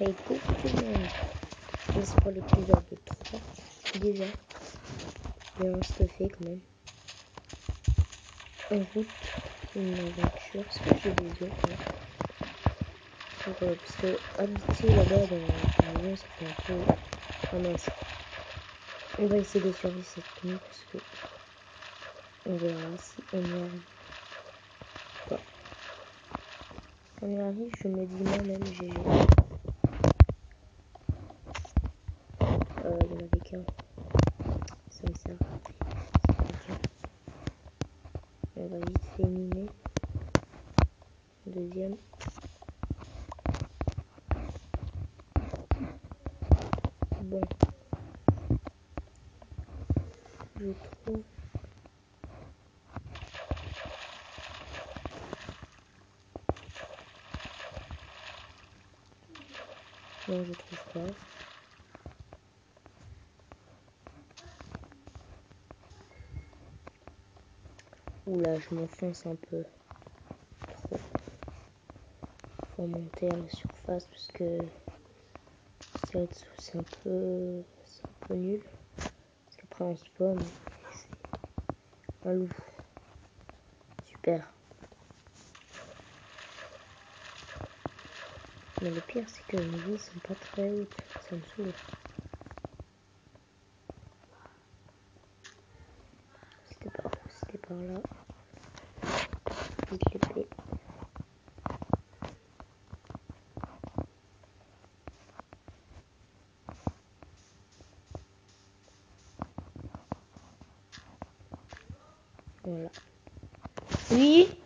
Hey, coucou tout le monde. C'est pour l'épisode 3 déjà. Bien stuffé quand même. En route, une aventure. Est-ce que j'ai des œufs parce que habiter là-bas dans la maison, ça fait un peu... Ah mince. On va essayer de survivre cette nuit parce que on verra si on y arrive. Quoi. Quand on y arrive, je me dis moi-même GG. Il y en avait qu'un. Ça me sert. On va vite fait miner. Deuxième. Bon. Je trouve. Non, je trouve pas. Oula, je m'enfonce un peu. Trop. Faut monter à la surface parce que c'est un peu nul. Parce qu'après on spawn. C'est un loup. Super. Mais le pire c'est que mes vies sont pas très hautes. Ça me saoule. C'était par là. Vite les plaies. Voilà. Oui.